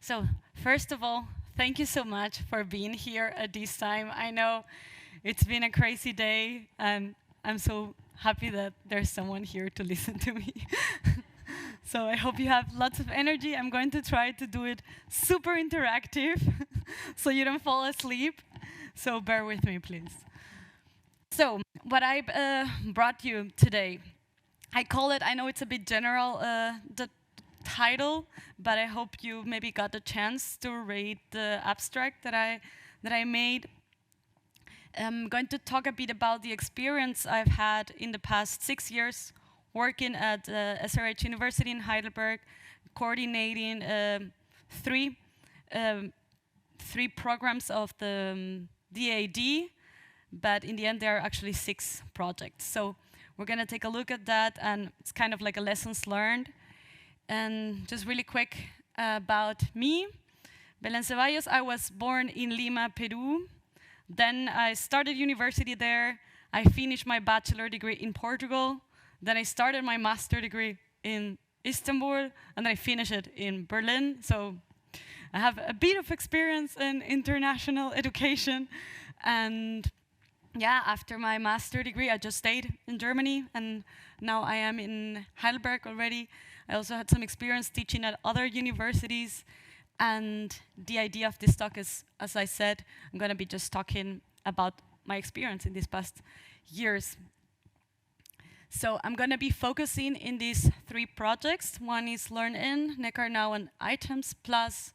So, first of all, thank you so much for being here at this time. I know it's been a crazy day, and I'm so happy that there's someone here to listen to me. So, I hope you have lots of energy. I'm going to try to do it super interactive so you don't fall asleep. So, bear with me, please. So, what I brought you today, I call it, I know it's a bit general, the title, but I hope you maybe got the chance to read the abstract that I made. I'm going to talk a bit about the experience I've had in the past 6 years working at SRH University in Heidelberg, coordinating three um, three programs of the DAAD, but in the end there are actually 6 projects. So we're going to take a look at that, and it's kind of like a lessons learned. And just really quick about me, Belen Zevallos. I was born in Lima, Peru. Then I started university there. I finished my bachelor degree in Portugal. Then I started my master degree in Istanbul, and then I finished it in Berlin. So I have a bit of experience in international education. And yeah, after my master degree, I just stayed in Germany, and now I am in Heidelberg already. I also had some experience teaching at other universities, and the idea of this talk is, as I said, I'm going to be just talking about my experience in these past years. So I'm going to be focusing in these 3 projects. One is Learn In, Neckar Now, and Items, plus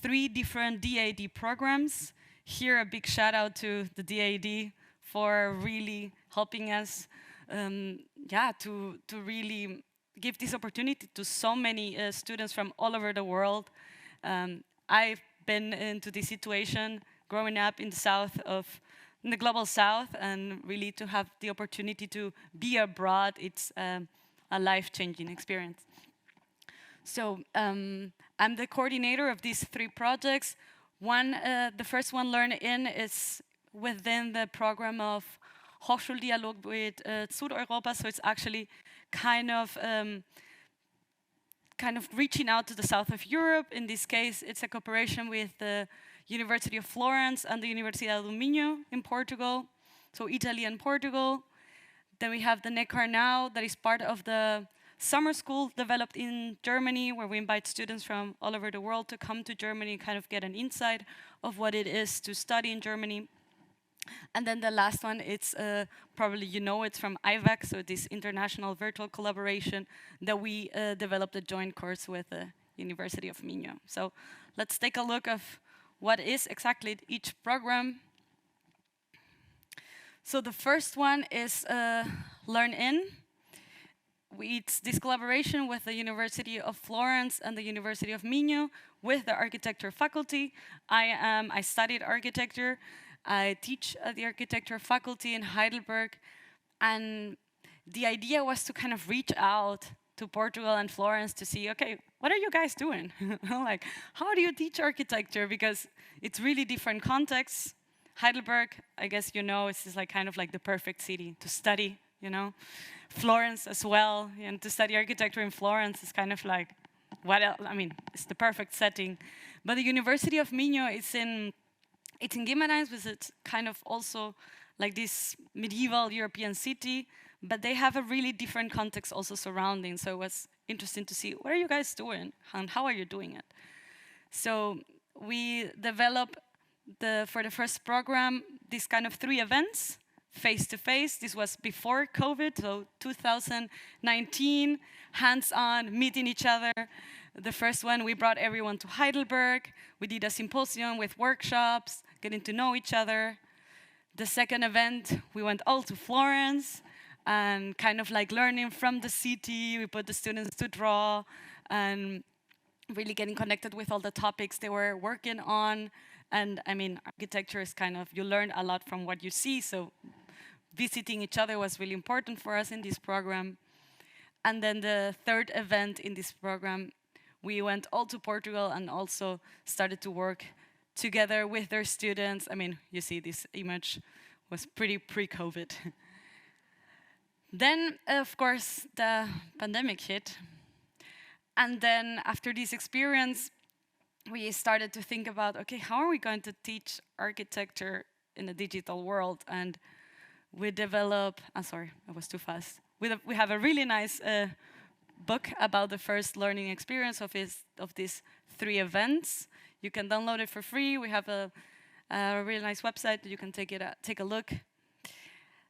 3 different DAAD programs. Here, a big shout out to the DAAD for really helping us to really give this opportunity to so many students from all over the world. I've been into this situation growing up in the in the global south, and really to have the opportunity to be abroad, it's a life-changing experience. So I'm the coordinator of these 3 projects. The first one, Learn In, is within the program of Hochschuldialog with Südeuropa, so it's actually kind of reaching out to the south of Europe. In this case, it's a cooperation with the University of Florence and the Universidade do Minho in Portugal, so Italy and Portugal. Then we have the Neckar Now, that is part of the summer school developed in Germany, where we invite students from all over the world to come to Germany and kind of get an insight of what it is to study in Germany. And then the last one, it's probably you know it's from IVAC, so this international virtual collaboration that we developed a joint course with the University of Minho. So let's take a look of what is exactly each program. So the first one is Learn In. It's this collaboration with the University of Florence and the University of Minho with the architecture faculty. I studied architecture. I teach at the architecture faculty in Heidelberg, and the idea was to kind of reach out to Portugal and Florence to see, okay, what are you guys doing? Like, how do you teach architecture? Because it's really different contexts. Heidelberg, I guess you know, is like kind of like the perfect city to study, you know. Florence as well, and to study architecture in Florence is kind of like, what else? I mean, it's the perfect setting. But the University of Minho is in Guimarães, which is kind of also like this medieval European city, but they have a really different context also surrounding. So it was interesting to see, what are you guys doing and how are you doing it? So we developed for the first program these kind of 3 events, face-to-face. This was before COVID, so 2019, hands-on, meeting each other. The first one, we brought everyone to Heidelberg. We did a symposium with workshops, getting to know each other. The second event, we went all to Florence and kind of like learning from the city. We put the students to draw and really getting connected with all the topics they were working on. And I mean, architecture is kind of, you learn a lot from what you see, so visiting each other was really important for us in this program. And then the third event in this program, we went all to Portugal and also started to work together with their students. I mean, you see this image was pretty pre-COVID. Then, of course, the pandemic hit. And then after this experience, we started to think about, okay, how are we going to teach architecture in a digital world? And we develop, I'm sorry, I was too fast. We have a really nice book about the first learning experience of these 3 events. You can download it for free. We have a really nice website that you can take a look.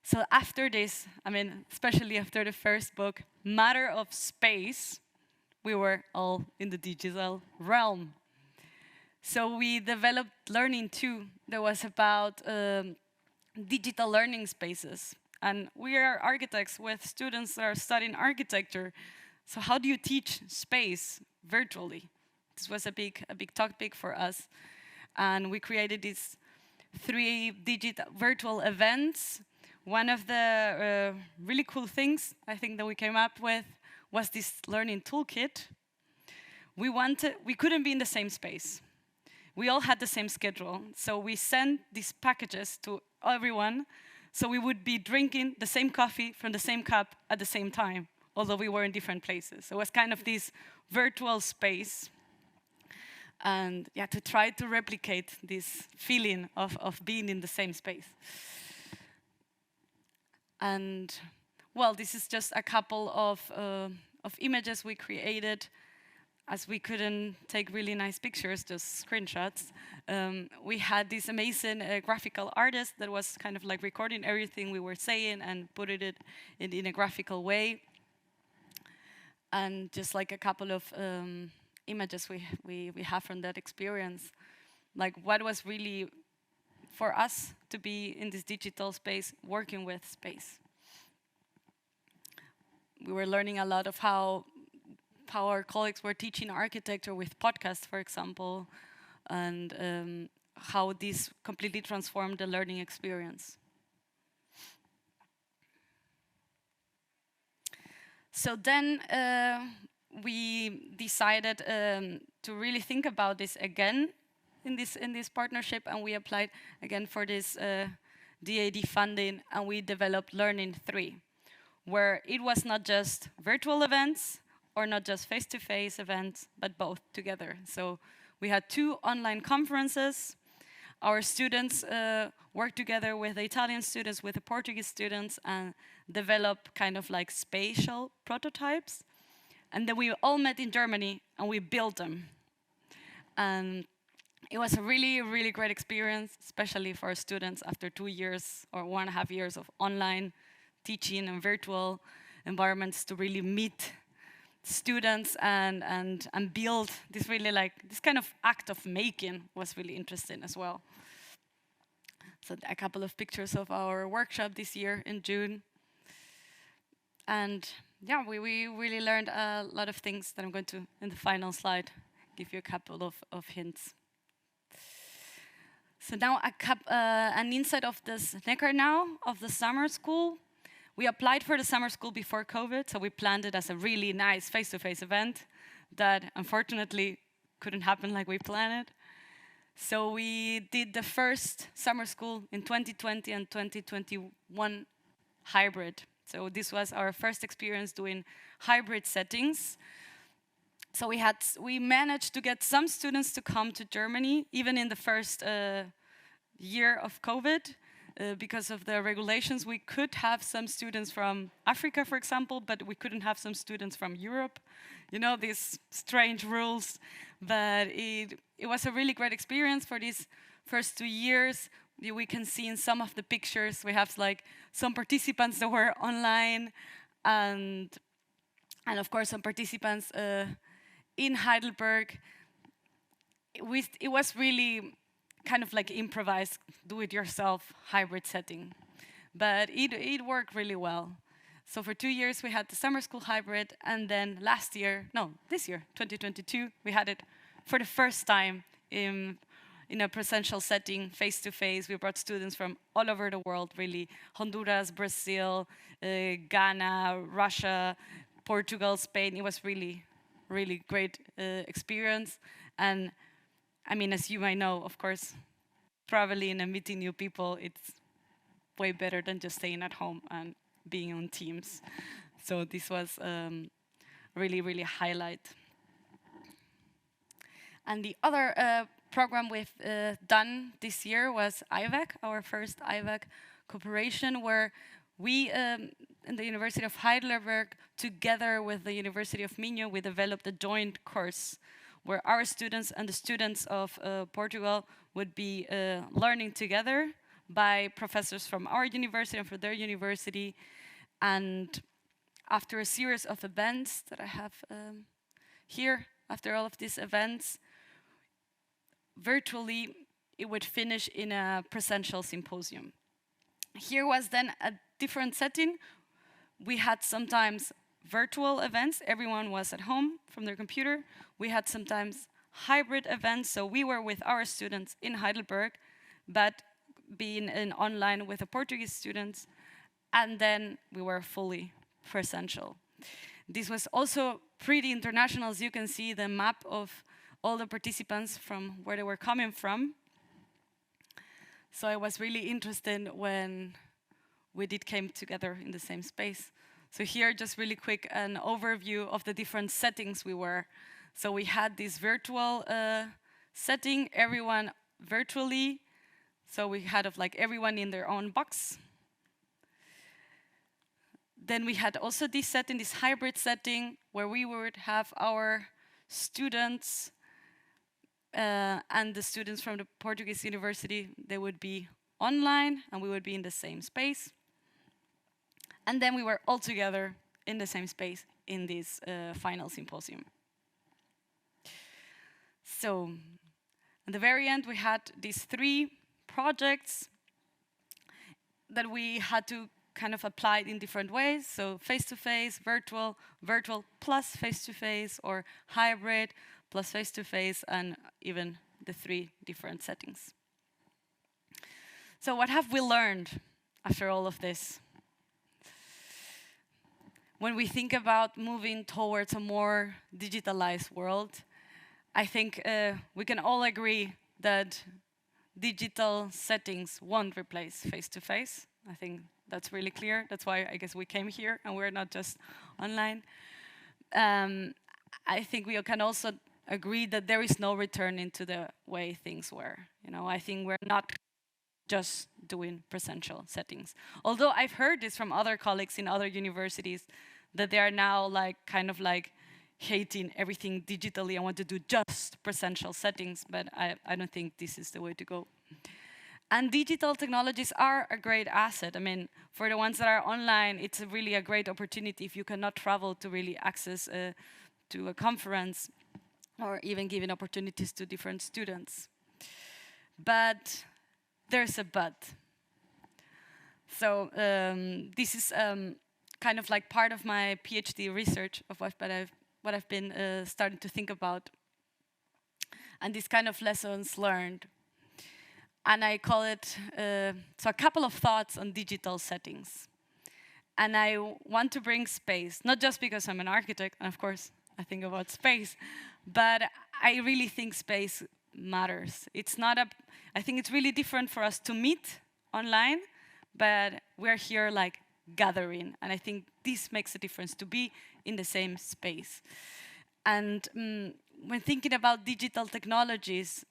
So after this, I mean, especially after the first book, Matter of Space, we were all in the digital realm. So we developed Learning 2 that was about digital learning spaces. And we are architects with students that are studying architecture. So how do you teach space virtually? This was a big topic for us. And we created these 3 digital virtual events. One of the really cool things I think that we came up with was this learning toolkit. We couldn't be in the same space. We all had the same schedule, so we sent these packages to everyone, so we would be drinking the same coffee from the same cup at the same time, although we were in different places. So it was kind of this virtual space, and yeah, to try to replicate this feeling of being in the same space. And well, this is just a couple of images we created. As we couldn't take really nice pictures, just screenshots, we had this amazing graphical artist that was kind of like recording everything we were saying and put it in a graphical way. And just like a couple of images we have from that experience, like what was really for us to be in this digital space, working with space. We were learning a lot of how our colleagues were teaching architecture with podcasts, for example, and how this completely transformed the learning experience. So then we decided to really think about this again in this partnership, and we applied again for this DAAD funding, and we developed Learning 3, where it was not just virtual events, or not just face-to-face events, but both together. So we had 2 online conferences. Our students worked together with the Italian students, with the Portuguese students, and developed kind of like spatial prototypes. And then we all met in Germany, and we built them. And it was a really, really great experience, especially for our students after 2 years or 1.5 years of online teaching and virtual environments to really meet students and build this really like this kind of act of making was really interesting as well. So a couple of pictures of our workshop this year in June. And yeah, we really learned a lot of things that I'm going to, in the final slide, give you a couple of hints. So now an insight of this Neckar now, of the summer school. We applied for the summer school before COVID, so we planned it as a really nice face-to-face event that unfortunately couldn't happen like we planned it. So we did the first summer school in 2020 and 2021 hybrid. So this was our first experience doing hybrid settings. So we managed to get some students to come to Germany, even in the first year of COVID. Because of the regulations, we could have some students from Africa, for example, but we couldn't have some students from Europe. You know, these strange rules. But it was a really great experience for these first 2 years. We can see in some of the pictures, we have like some participants that were online, and of course some participants in Heidelberg. It was really kind of like improvised, do-it-yourself hybrid setting. But it worked really well. So for 2 years we had the summer school hybrid, and then this year, 2022, we had it for the first time in a presential setting, face-to-face. We brought students from all over the world, really. Honduras, Brazil, Ghana, Russia, Portugal, Spain. It was really, really great experience. And I mean, as you might know, of course, traveling and meeting new people, it's way better than just staying at home and being on Teams. So this was really, really a highlight. And the other program we've done this year was IVAC, our first IVAC cooperation, where we, in the University of Heidelberg, together with the University of Minho, we developed a joint course where our students and the students of Portugal would be learning together by professors from our university and from their university. And after a series of events that I have here, after all of these events, virtually it would finish in a presential symposium. Here was then a different setting. We had sometimes virtual events, everyone was at home from their computer. We had sometimes hybrid events, so we were with our students in Heidelberg, but being in online with the Portuguese students, and then we were fully presential. This was also pretty international, as you can see the map of all the participants from where they were coming from. So I was really interested when we did came together in the same space. So here, just really quick, an overview of the different settings we were. So we had this virtual setting, everyone virtually. So we had of like everyone in their own box. Then we had also this setting, this hybrid setting, where we would have our students and the students from the Portuguese university, they would be online and we would be in the same space. And then we were all together in the same space in this final symposium. So at the very end, we had these 3 projects that we had to kind of apply in different ways. So face-to-face, virtual, virtual plus face-to-face, or hybrid plus face-to-face, and even the 3 different settings. So what have we learned after all of this? When we think about moving towards a more digitalized world, I think we can all agree that digital settings won't replace face-to-face. I think that's really clear. That's why I guess we came here and we're not just online. I think we can also agree that there is no return into the way things were. You know, I think we're not just doing presential settings. Although I've heard this from other colleagues in other universities, that they are now like kind of like hating everything digitally. I want to do just presential settings, but I don't think this is the way to go. And digital technologies are a great asset. I mean, for the ones that are online, it's really a great opportunity if you cannot travel to really access to a conference or even giving opportunities to different students. But there's a but. So this is kind of like part of my PhD research of what I've been starting to think about. And these kind of lessons learned. And I call it, so a couple of thoughts on digital settings. And I want to bring space, not just because I'm an architect, and of course I think about space, but I really think space matters. It's not I think it's really different for us to meet online, but we're here like gathering. And I think this makes a difference, to be in the same space. And when thinking about digital technologies,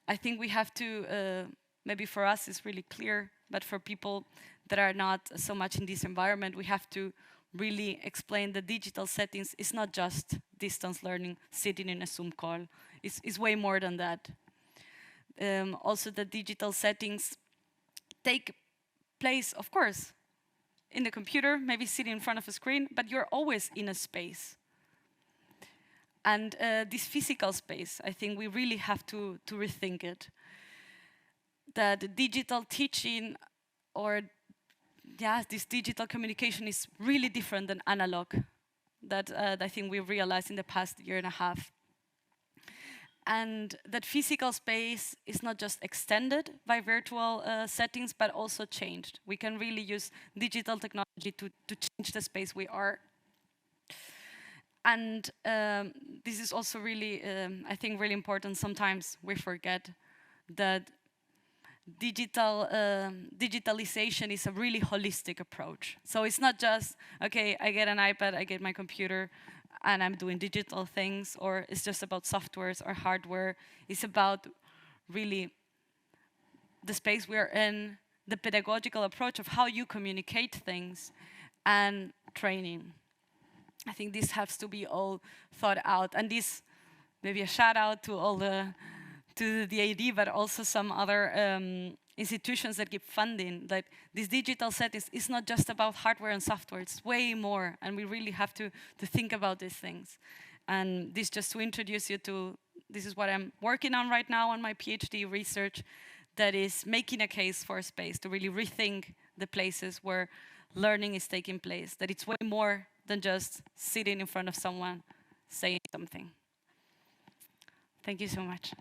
I think we have to, maybe for us it's really clear, but for people that are not so much in this environment, we have to really explain the digital settings. It's not just distance learning, sitting in a Zoom call. It's way more than that. Also, the digital settings take place, of course, in the computer, maybe sitting in front of a screen, but you're always in a space. And this physical space, I think we really have to rethink it. That digital teaching or this digital communication is really different than analog. That I think we realized in the past year and a half. And that physical space is not just extended by virtual settings, but also changed. We can really use digital technology to change the space we are. And this is also really, I think, really important. Sometimes we forget that digitalization is a really holistic approach. So it's not just, okay, I get an iPad, I get my computer, and I'm doing digital things, or it's just about softwares or hardware. It's about really the space we're in, the pedagogical approach of how you communicate things, and training. I think this has to be all thought out. And this, maybe a shout out to all to the DAAD, but also some other institutions that give funding. That this digital set is not just about hardware and software, it's way more. And we really have to think about these things. And this just to introduce you to, this is what I'm working on right now on my PhD research, that is making a case for a space to really rethink the places where learning is taking place, that it's way more than just sitting in front of someone saying something. Thank you so much.